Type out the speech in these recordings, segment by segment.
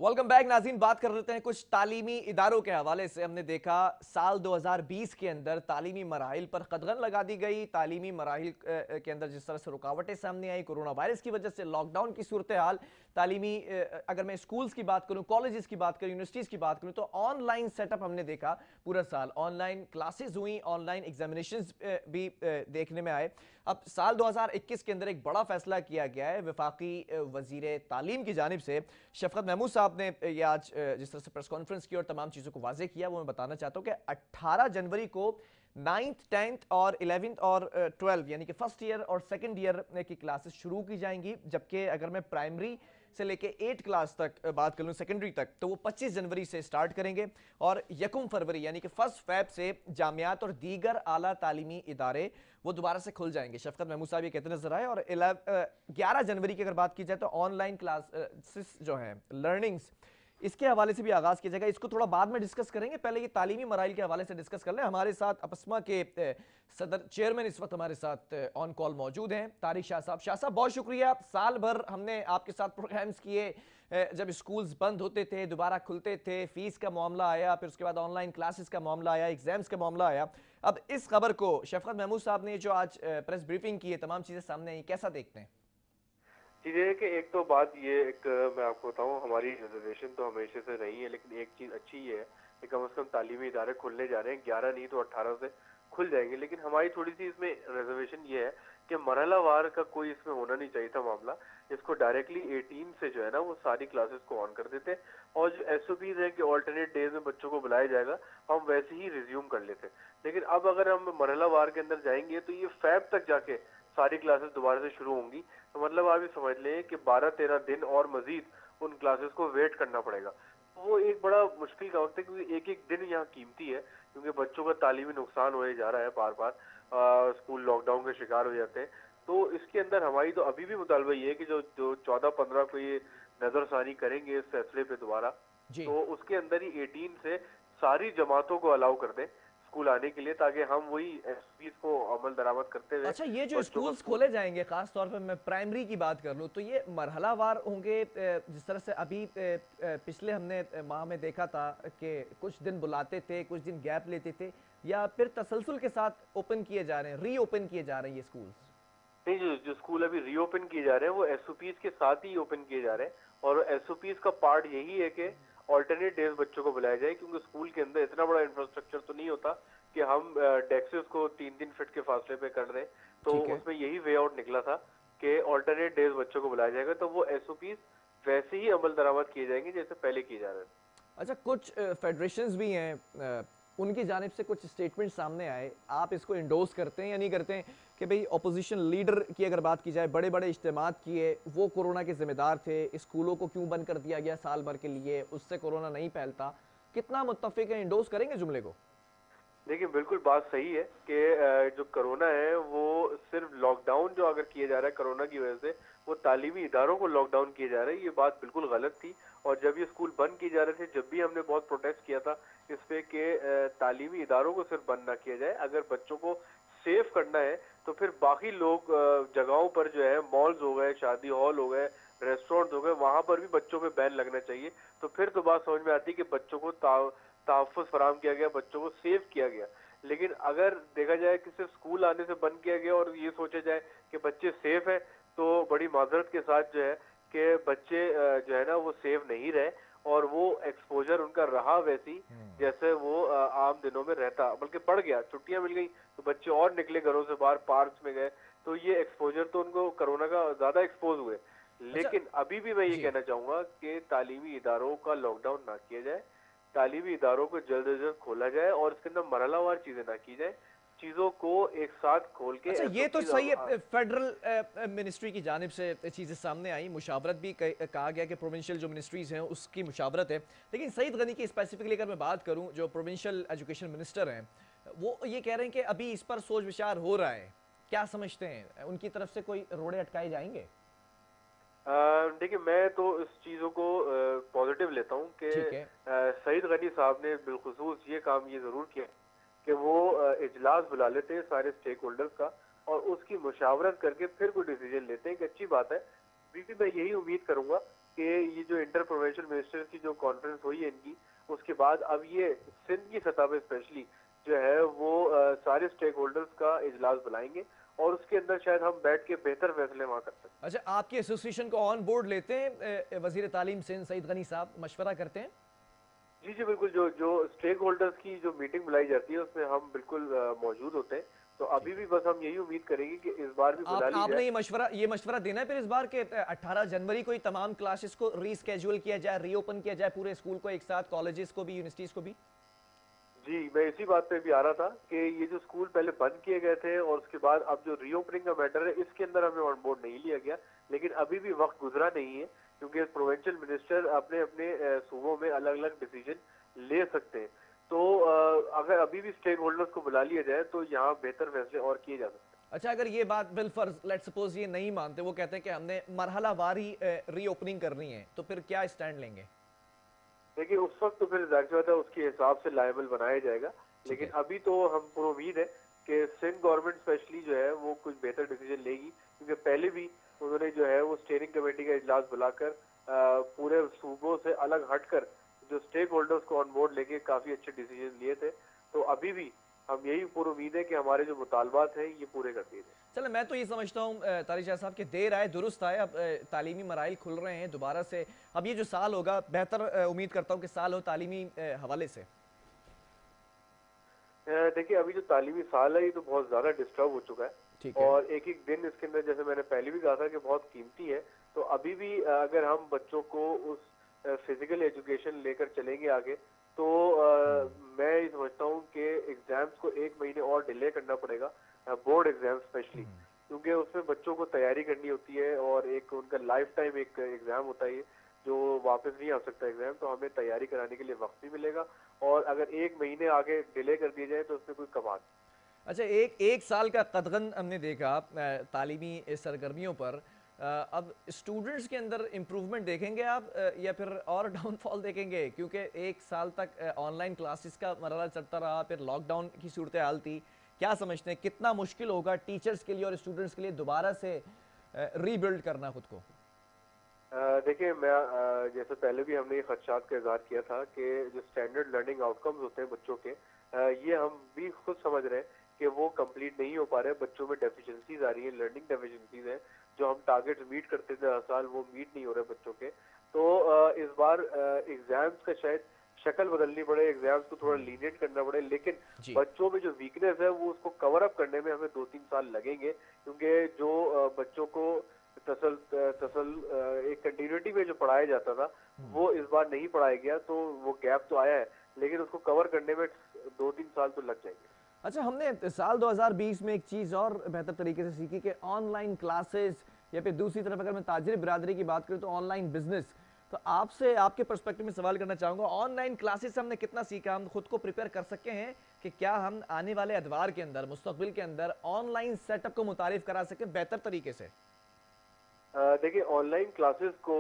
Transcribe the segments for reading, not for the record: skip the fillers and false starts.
Welcome back नाज़रीन। बात कर लेते हैं कुछ तालीमी इदारों के हवाले से। हमने देखा साल 2020 के अंदर तालीमी मराहिल पर कदगन लगा दी गई। तालीमी मराहिल के अंदर जिस तरह से रुकावटें सामने आई कोरोना वायरस की वजह से, लॉकडाउन की सूरत हाल, तालीमी अगर मैं स्कूल्स की बात करूं, कॉलेजेस की बात करूं, यूनिवर्सिटीज़ की बात करूं, तो ऑनलाइन सेटअप हमने देखा। पूरा साल ऑनलाइन क्लासेज हुई, ऑनलाइन एग्जामिनेशंस भी देखने में आए। अब साल 2021 के अंदर एक बड़ा फैसला किया गया है वफाकी वजीर तालीम की जानिब से। शफकत महमूद साहब ने ये आज जिस तरह से प्रेस कॉन्फ्रेंस की और तमाम चीज़ों को वाजे किया, वो मैं बताना चाहता हूँ कि 18 जनवरी को 9th 10th और 11th और 12 यानी कि फर्स्ट ईयर और सेकंड ईयर की क्लासेस शुरू की जाएंगी। जबकि अगर मैं प्राइमरी से लेके 8 क्लास तक बात कर लूँ, सेकेंडरी तक, तो वो 25 जनवरी से स्टार्ट करेंगे और 1 फरवरी यानी कि 1 फेब से जामियात और दीगर आला तालीमी इदारे वो दोबारा से खुल जाएंगे। शफकत महमूद साहब ये कहते नजर आए। और 11 जनवरी की अगर बात की जाए तो ऑनलाइन क्लासेस जो हैं, लर्निंग्स, इसके हवाले से भी आगाज किया जाएगा। इसको थोड़ा बाद में डिस्कस करेंगे, पहले ये तालीमी मराइल के हवाले से डिस्कस कर लें। हमारे साथ अपस्मा के सदर चेयरमैन इस वक्त हमारे साथ ऑन कॉल मौजूद हैं, तारिक शाह साहब। शाह साहब बहुत शुक्रिया। साल भर हमने आपके साथ प्रोग्राम्स किए, जब स्कूल्स बंद होते थे दोबारा खुलते थे, फीस का मामला आया, फिर उसके बाद ऑनलाइन क्लासेस का मामला आया, एग्जाम्स का मामला आया। अब इस खबर को शफकत महमूद साहब ने जो आज प्रेस ब्रीफिंग की है, तमाम चीजें सामने आई, कैसा देखते हैं? जी देखिए कि एक तो बात ये एक मैं आपको बताऊं, हमारी रिजर्वेशन तो हमेशा से रही है, लेकिन एक चीज अच्छी ये है कि कम से कम तालीमी इदारे खुलने जा रहे हैं। 11 नहीं तो 18 से खुल जाएंगे। लेकिन हमारी थोड़ी सी इसमें रिजर्वेशन ये है कि मरहलावार का कोई इसमें होना नहीं चाहिए था मामला। इसको डायरेक्टली 18 से जो है ना वो सारी क्लासेस को ऑन कर देते, और जो एसओपीज है कि ऑल्टरनेट डेज में बच्चों को बुलाया जाएगा, हम वैसे ही रिज्यूम कर लेते। लेकिन अब अगर हम मरहलावार के अंदर जाएंगे तो ये फैब तक जाके सारी क्लासेस दोबारा से शुरू होंगी। तो मतलब आप ये समझ लें कि 12-13 दिन और मजीद उन क्लासेस को वेट करना पड़ेगा। तो वो एक बड़ा मुश्किल का वक्त है, क्योंकि एक एक दिन यहाँ कीमती है, क्योंकि बच्चों का तालीमी नुकसान होने जा रहा है बार बार। स्कूल लॉकडाउन के शिकार हो जाते हैं। तो इसके अंदर हमारी तो अभी भी मुतालबा ये है कि जो जो 14-15 को ये नजरसानी करेंगे इस फैसले पे दोबारा, जी। तो उसके अंदर ही 18 से सारी जमातों को अलाउ कर दें स्कूल आने के लिए, ताकि हम वही एसपीज को अमल दरामद करते हुए अच्छा, ये जो बच्चों को स्कूल्स स्कूल। खोले जाएंगे, खास तौर पे मैं प्राइमरी की बात कर लूँ, तो ये मरहलावार होंगे। जिस तरह से अभी पिछले हमने माह में देखा था कि कुछ दिन बुलाते थे, कुछ दिन गैप लेते थे, या फिर तसलसल के साथ ओपन किए जा रहे हैं, रीओपन किए जा रहे हैं ये स्कूल्स? नहीं, जो जो स्कूल अभी रीओपन किए जा रहे हैं वो एसओपीज के साथ ही ओपन किए जा रहे हैं, और एसओपीज का पार्ट यही है कि ऑल्टरनेट डेज बच्चों को बुलाया जाए, क्योंकि स्कूल के अंदर इतना बड़ा इंफ्रास्ट्रक्चर तो नहीं होता कि हम डेस्क्स को 3-3 फीट के फासले पे कर रहे हैं। तो ठीक है। उसमें यही वे आउट निकला था कि ऑल्टरनेट डेज बच्चों को बुलाया जाएगा, तो वो एसओपीज वैसे ही अमल दरामद किए जाएंगे जैसे पहले किए जा रहे हैं। अच्छा, कुछ फेडरेशंस भी हैं, उनकी जानिब से कुछ स्टेटमेंट सामने आए, आप इसको इंडोर्स करते हैं या नहीं करते हैं कि भाई अपोजिशन लीडर की अगर बात की जाए, बड़े बड़े इज्तिमात किए, वो कोरोना के जिम्मेदार थे, स्कूलों को क्यों बंद कर दिया गया साल भर के लिए, उससे कोरोना नहीं फैलता? कितना मुत्तफिक है, इंडोर्स करेंगे जुमले को? देखिए बिल्कुल बात सही है कि जो कोरोना है वो सिर्फ लॉकडाउन जो अगर किया जा रहा है कोरोना की वजह से, वो तालीमी इदारों को लॉकडाउन किए जा रहे हैं, ये बात बिल्कुल गलत थी। और जब ये स्कूल बंद किए जा रहे थे, जब भी हमने बहुत प्रोटेस्ट किया था इस पे कि तालीमी इदारों को सिर्फ बंद ना किया जाए, अगर बच्चों को सेफ करना है तो फिर बाकी लोग जगहों पर जो है, मॉल्स हो गए, शादी हॉल हो गए, रेस्टोरेंट हो गए, वहां पर भी बच्चों पे बैन लगना चाहिए। तो फिर तो बात समझ में आती है कि बच्चों को तहफ़्फ़ुज़ फराहम किया गया, बच्चों को सेव किया गया। लेकिन अगर देखा जाए कि सिर्फ स्कूल आने से बंद किया गया और ये सोचा जाए कि बच्चे सेफ है, तो बड़ी माजरत के साथ जो है कि बच्चे जो है ना वो सेफ नहीं रहे, और वो एक्सपोजर उनका रहा वैसी जैसे वो आम दिनों में रहता, बल्कि बढ़ गया। छुट्टियां मिल गई तो बच्चे और निकले घरों से बाहर, पार्क्स में गए, तो ये एक्सपोजर तो उनको कोरोना का ज्यादा एक्सपोज हुए। अच्छा। लेकिन अभी भी मैं ये जी। कहना चाहूंगा कि तालीमी इदारों का लॉकडाउन ना किया जाए, तालीमी इदारों को जल्द अज जल्द खोला जाए, और इसके अंदर मरहलावार चीजें ना की जाए, चीजों को एक साथ खोल के अच्छा, ये तो एसओपी। सही है, फेडरल मिनिस्ट्री की जानिब से चीज़ें सामने आई, मुशावरत भी कहा गया कि प्रोविंशियल जो मिनिस्ट्रीज हैं उसकी मुशावरत है। लेकिन सईद गनी की स्पेसिफिकली अगर मैं बात करूं, जो प्रोविंशियल एजुकेशन मिनिस्टर हैं, वो ये कह रहे हैं कि अभी इस पर सोच विचार हो रहा है। क्या समझते हैं, उनकी तरफ से कोई रोड़े अटकाए जाएंगे? देखिए मैं तो इस चीज़ों को पॉजिटिव लेता हूँ कि ठीक है। सईद गनी साहब ने बिलखुसूस ये काम ये ज़रूर किया कि वो इजलास बुला लेते हैं सारे स्टेक होल्डर्स का, और उसकी मुशावरत करके फिर कोई डिसीजन लेते हैं, कि अच्छी बात है। अभी भी मैं यही उम्मीद करूंगा कि ये जो इंटर प्रोविंशियल मिनिस्टर्स की जो कॉन्फ्रेंस हुई है इनकी, उसके बाद अब ये सिंध की सतह पे स्पेशली जो है वो सारे स्टेक होल्डर्स का इजलास बुलाएंगे और उसके अंदर शायद हम बैठ के बेहतर फैसले वहाँ कर सकते हैं। अच्छा, आपकी एसोसिएशन को ऑन बोर्ड लेते हैं वजीर तालीम सिंध सईद गनी साहब, मशवरा करते हैं? जी, जी, बिल्कुल, जो जो स्टेक होल्डर्स की जो मीटिंग बुलाई जाती है, उसमें हम बिल्कुल मौजूद होते हैं। तो अभी ठीक है। भी बस हम यही उम्मीद करेंगे कि इस बार भी आप बुला ली आपने जाए। ये मशवरा देना है फिर इस बार के 18 जनवरी को ही तमाम क्लासेस को रीस्केड्यूल किया जाए, रीओपन किया जाए पूरे स्कूल को एक साथ, कॉलेजेस को भी, यूनिवर्सिटीज को भी? जी, मैं इसी बात पे भी आ रहा था कि ये जो स्कूल पहले बंद किए गए थे और उसके बाद अब जो रीओपनिंग का मैटर है, इसके अंदर हमें ऑन बोर्ड नहीं लिया गया। लेकिन अभी भी वक्त गुजरा नहीं है, क्योंकि प्रोविंशियल मिनिस्टर अपने अपने सूबों में अलग-अलग डिसीजन ले सकते हैं। तो अगर अभी भी स्टेक होल्डर्स को बुला लिया जाए, तो यहाँ बेहतर फैसले और किए जा सकते हैं। अच्छा, अगर ये बात बिलफर्ज लेट सपोज ये नहीं मानते, वो कहते हैं कि हमने मरहलावार ही रीओपनिंग करनी है, तो फिर क्या स्टैंड लेंगे? देखिए, उस वक्त तो फिर ज़ाहिर सी बात है उसके हिसाब से लायबल बनाया जाएगा। ठीक लेकिन है। अभी तो हम पूरी उम्मीद है कि सिंध गवर्नमेंट स्पेशली जो है वो कुछ बेहतर डिसीजन लेगी, क्योंकि पहले भी उन्होंने जो है वो स्टीयरिंग कमेटी का इजलास बुलाकर पूरे सूबों से अलग हटकर जो स्टेक होल्डर्स को ऑन बोर्ड लेके काफ़ी अच्छे डिसीजन लिए थे। तो अभी भी हम यही पूरी उम्मीद है कि हमारे जो मुतालबात हैं ये पूरे कर दिए जाएँ। चलो, मैं तो ये समझता हूँ तारिक शाह साहब कि देर आए दुरुस्त आए। अब तालीमी मराइल खुल रहे हैं दोबारा से। अब ये जो साल होगा बेहतर, उम्मीद करता हूँ कि साल हो तालीमी हवाले से। देखिए, अभी जो तालीमी साल है ये तो बहुत ज़्यादा डिस्टर्ब हो चुका है ठीक है। और एक-एक दिन इसके अंदर, जैसे मैंने पहले भी कहा था, कि बहुत कीमती है। तो अभी भी अगर हम बच्चों को उस फिजिकल एजुकेशन लेकर चलेंगे आगे, तो मैं ये समझता हूँ कि एग्जाम्स को 1 महीने और डिले करना पड़ेगा, बोर्ड एग्जाम स्पेशली, क्योंकि उसमें बच्चों को तैयारी करनी होती है और एक उनका लाइफ टाइम एक एग्जाम होता है ये, जो वापस नहीं आ सकता एग्जाम। तो हमें तैयारी कराने के लिए वक्त भी मिलेगा और अगर 1 महीने आगे डिले कर दिए जाए तो उसमें कोई कमाल नहीं। अच्छा, एक एक साल का कदगन हमने देखा तालीमी सरगर्मियों पर। अब स्टूडेंट्स के अंदर इम्प्रूवमेंट देखेंगे आप, या फिर और डाउनफॉल देखेंगे? क्योंकि एक साल तक ऑनलाइन क्लासेस का मरहला चलता रहा, फिर लॉकडाउन की सूरत हाल थी। क्या समझते हैं कितना मुश्किल होगा टीचर्स के लिए और स्टूडेंट्स के लिए दोबारा से रीबिल्ड करना खुद को? देखिए, मैं जैसे पहले भी हमने ये खदशात का इजहार किया था कि जो स्टैंडर्ड लर्निंग आउटकम्स होते हैं बच्चों के, ये हम भी खुद समझ रहे हैं कि वो कंप्लीट नहीं हो पा रहे हैं। बच्चों में डेफिशिएंसीज आ रही हैं, लर्निंग डेफिशिएंसीज हैं। जो हम टारगेट्स मीट करते थे हर साल, वो मीट नहीं हो रहे बच्चों के। तो इस बार एग्जाम्स का शायद शक्ल बदलनी पड़े, एग्जाम्स को थोड़ा लीनियंट करना पड़े, लेकिन जी। बच्चों में जो वीकनेस है वो उसको कवर अप करने में हमें 2-3 साल लगेंगे, क्योंकि जो बच्चों को तसल तसल एक कंटिन्यूटी में जो पढ़ाया जाता था, वो इस बार नहीं पढ़ाया गया। तो वो गैप तो आया है, लेकिन उसको कवर करने में 2-3 साल तो लग जाएंगे। अच्छा, हमने साल 2020 में एक चीज़ और बेहतर तरीके से सीखी कि ऑनलाइन क्लासेस, या फिर दूसरी तरफ अगर मैं ताजिर बिरादरी की बात करूं तो ऑनलाइन बिजनेस। तो आपसे आपके पर्सपेक्टिव में सवाल करना चाहूँगा, ऑनलाइन क्लासेस से हमने कितना सीखा? हम खुद को प्रिपेयर कर सके हैं कि क्या हम आने वाले अदवार के अंदर, मुस्तकबिल के अंदर ऑनलाइन सेटअप को मुतारिफ करा सकें बेहतर तरीके से? देखिए, ऑनलाइन क्लासेस को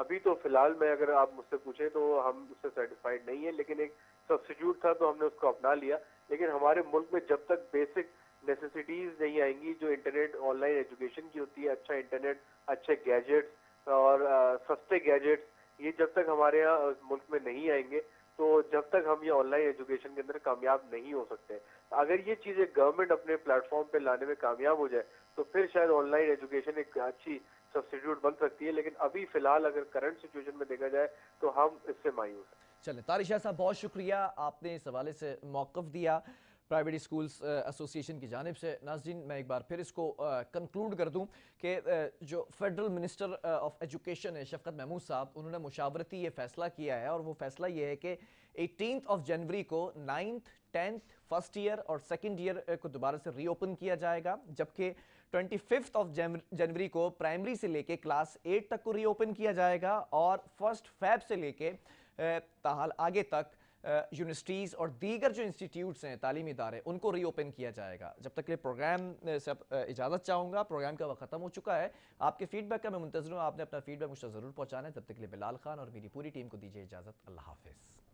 अभी तो फिलहाल मैं, अगर आप मुझसे पूछें तो हम उससे सेटिस्फाइड नहीं है, लेकिन एक सब्स्टिट्यूट था तो हमने उसको अपना लिया। लेकिन हमारे मुल्क में जब तक बेसिक नेसेसिटीज नहीं आएंगी जो इंटरनेट ऑनलाइन एजुकेशन की होती है, अच्छा इंटरनेट, अच्छे गैजेट्स और सस्ते गैजेट्स, ये जब तक हमारे यहाँ मुल्क में नहीं आएंगे, तो जब तक हम ये ऑनलाइन एजुकेशन के अंदर कामयाब नहीं हो सकते। अगर ये चीज़ें गवर्नमेंट अपने प्लेटफॉर्म पे लाने में कामयाब हो जाए, तो फिर शायद ऑनलाइन एजुकेशन एक अच्छी सब्स्टिट्यूट बन सकती है। लेकिन अभी फिलहाल अगर करंट सिचुएशन में देखा जाए तो हम इससे मायूस हैं। चलें, तारिक शाह साहब बहुत शुक्रिया, आपने इस हवाले से मौक़िफ़ दिया प्राइवेट स्कूल्स एसोसिएशन की जानिब से। नाज़रीन, मैं एक बार फिर इसको कंक्लूड कर दूं कि जो फेडरल मिनिस्टर ऑफ एजुकेशन है शफ़क़त महमूद साहब, उन्होंने मुशावरती ये फ़ैसला किया है, और वो फ़ैसला ये है कि 18 जनवरी को 9th 10th फर्स्ट ईयर और सेकेंड ईयर को दोबारा से रीओपन किया जाएगा, जबकि 25 जनवरी को प्राइमरी से लेके क्लास 8 तक को रीओपन किया जाएगा, और 1 फ़रवरी से लेके ताहाल आगे तक यूनिवर्सिटीज़ और दीगर जो इंस्टीट्यूट्स हैं, तालीमी इदारे, उनको रीओपन किया जाएगा। जब तक के लिए प्रोग्राम से इजाज़त चाहूँगा, प्रोग्राम का वक्त ख़त्म हो चुका है। आपके फीडबैक का मैं मुंतज़िर हूँ, आपने अपना फीडबैक मुझे ज़रूर पहुँचाना है। तब तक के लिए बिलाल खान और मेरी पूरी टीम को दीजिए इजाज़त। अल्लाह हाफ़िज़।